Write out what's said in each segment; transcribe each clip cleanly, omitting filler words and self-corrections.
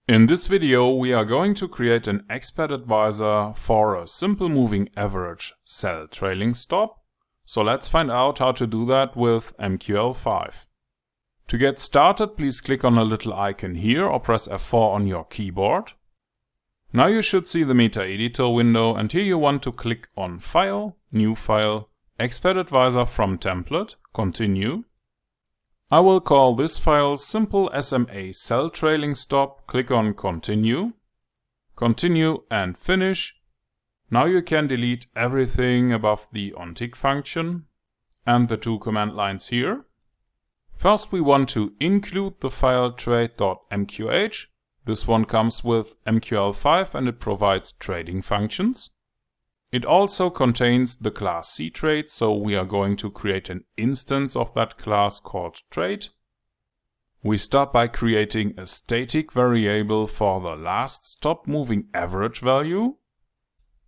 In this video we are going to create an expat advisor for a simple moving average sell trailing stop. So let's find out how to do that with MQL5. To get started, please click on a little icon here or press F4 on your keyboard. Now you should see the Metaeditor window, and here you want to click on File, New File, Expat Advisor from Template, Continue. I will call this file Simple SMA Sell Trailing Stop. Click on Continue. Continue and Finish. Now you can delete everything above the ontick function and the two command lines here. First we want to include the file trade.mqh. This one comes with MQL5 and it provides trading functions. It also contains the class ctrade, so we are going to create an instance of that class called trade. We start by creating a static variable for the last stop moving average value.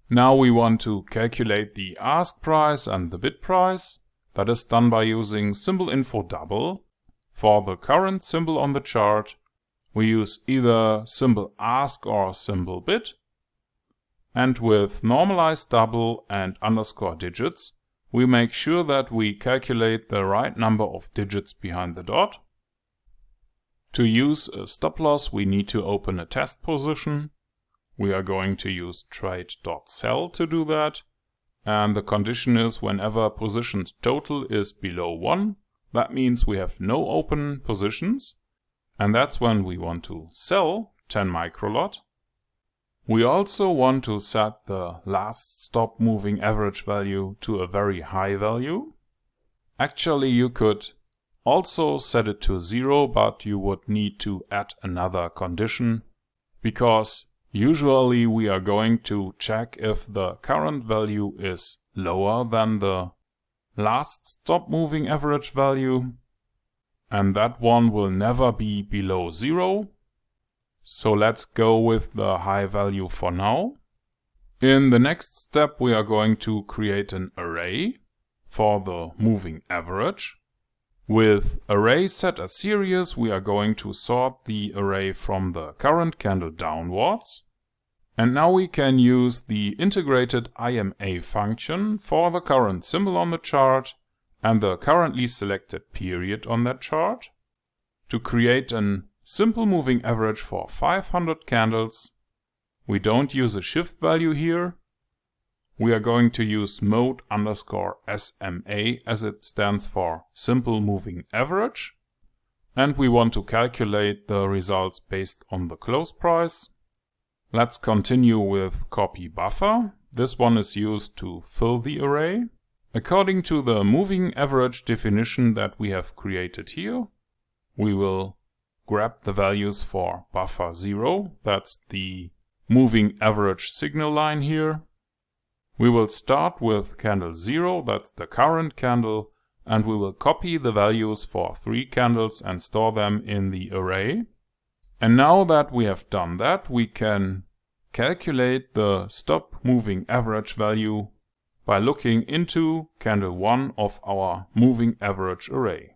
Now we want to calculate the ask price and the bid price. That is done by using symbol info double. For the current symbol on the chart, we use either symbol ask or symbol bid. And with normalized double and underscore digits, we make sure that we calculate the right number of digits behind the dot. To use a stop loss, we need to open a test position. We are going to use trade.sell to do that. And the condition is whenever positions total is below 1, that means we have no open positions. And that's when we want to sell 10 microlot. We also want to set the last stop moving average value to a very high value. Actually, you could also set it to 0, but you would need to add another condition, because usually we are going to check if the current value is lower than the last stop moving average value, and that one will never be below 0. So let's go with the high value for now. In the next step we are going to create an array for the moving average. With array set as series, we are going to sort the array from the current candle downwards. And now we can use the integrated IMA function for the current symbol on the chart and the currently selected period on that chart to create an simple moving average for 500 candles. We don't use a shift value here. We are going to use mode underscore SMA as it stands for simple moving average. And we want to calculate the results based on the close price. Let's continue with copy buffer. This one is used to fill the array. According to the moving average definition that we have created here, we will grab the values for buffer 0, that's the moving average signal line here. We will start with candle 0, that's the current candle, and we will copy the values for 3 candles and store them in the array. And now that we have done that, we can calculate the stop moving average value by looking into candle 1 of our moving average array.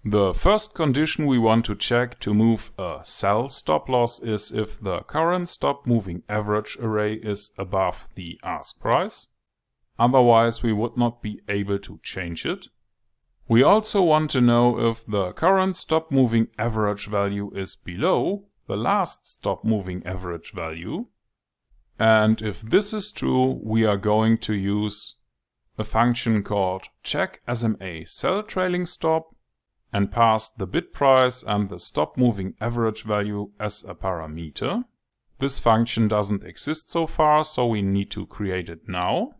The first condition we want to check to move a sell stop loss is if the current stop moving average array is above the ask price. Otherwise we would not be able to change it. We also want to know if the current stop moving average value is below the last stop moving average value. And if this is true, we are going to use a function called check SMA sell trailing stop and pass the bid price and the stop moving average value as a parameter. This function doesn't exist so far, so we need to create it now.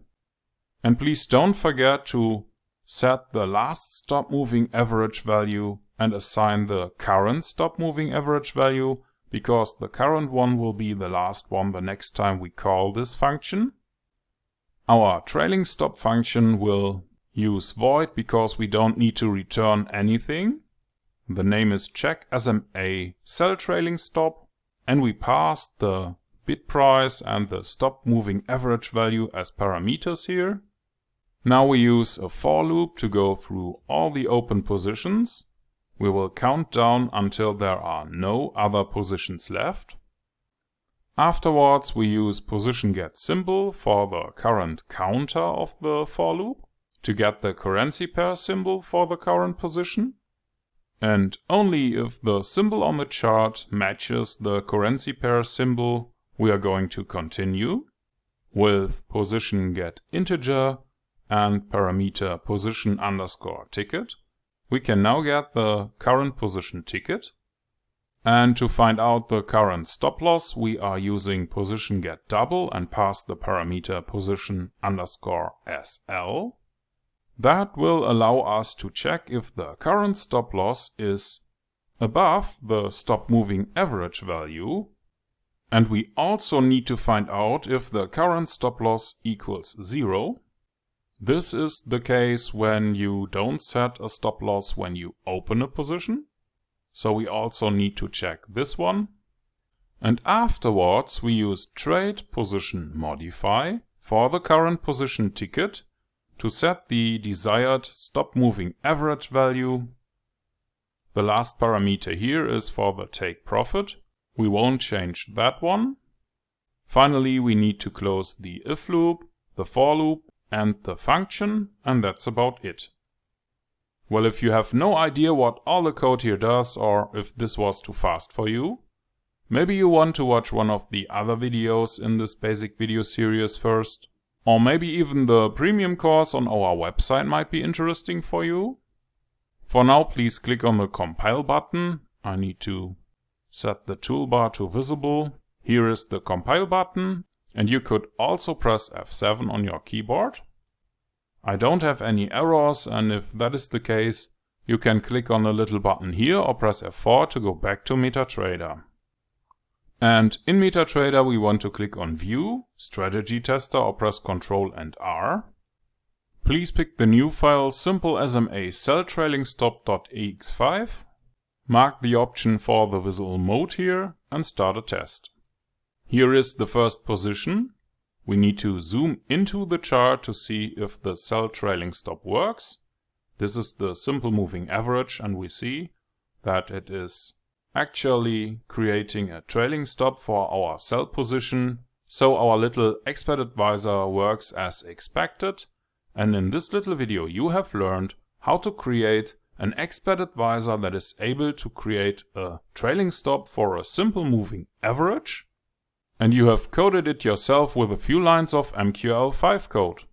And please don't forget to set the last stop moving average value and assign the current stop moving average value, because the current one will be the last one the next time we call this function. Our trailing stop function will use void because we don't need to return anything. The name is check SMA sell trailing stop, and we pass the bid price and the stop moving average value as parameters here. Now we use a for loop to go through all the open positions. We will count down until there are no other positions left. Afterwards, we use position get symbol for the current counter of the for loop to get the currency pair symbol for the current position. And only if the symbol on the chart matches the currency pair symbol, we are going to continue with position get integer and parameter position underscore ticket. We can now get the current position ticket. And to find out the current stop loss, we are using position get double and pass the parameter position underscore SL. That will allow us to check if the current stop loss is above the stop moving average value. And we also need to find out if the current stop loss equals 0. This is the case when you don't set a stop loss when you open a position. So we also need to check this one. And afterwards we use trade position modify for the current position ticket to set the desired stop moving average value. The last parameter here is for the take profit. We won't change that one. Finally, we need to close the if loop, the for loop and the function, and that's about it. Well, if you have no idea what all the code here does, or if this was too fast for you, maybe you want to watch one of the other videos in this basic video series first. Or maybe even the premium course on our website might be interesting for you. For now, please click on the compile button. I need to set the toolbar to visible. Here is the compile button, and you could also press F7 on your keyboard. I don't have any errors, and if that is the case, you can click on the little button here or press F4 to go back to Metatrader. And in Metatrader we want to click on View, Strategy Tester or press Ctrl and R. Please pick the new file simple SMA cell trailing stop.ex5. Mark the option for the visual mode here and start a test. Here is the first position. We need to zoom into the chart to see if the cell trailing stop works. This is the simple moving average and we see that it is actually creating a trailing stop for our cell position. So our little expat advisor works as expected. And in this little video you have learned how to create an expat advisor that is able to create a trailing stop for a simple moving average. And you have coded it yourself with a few lines of MQL5 code.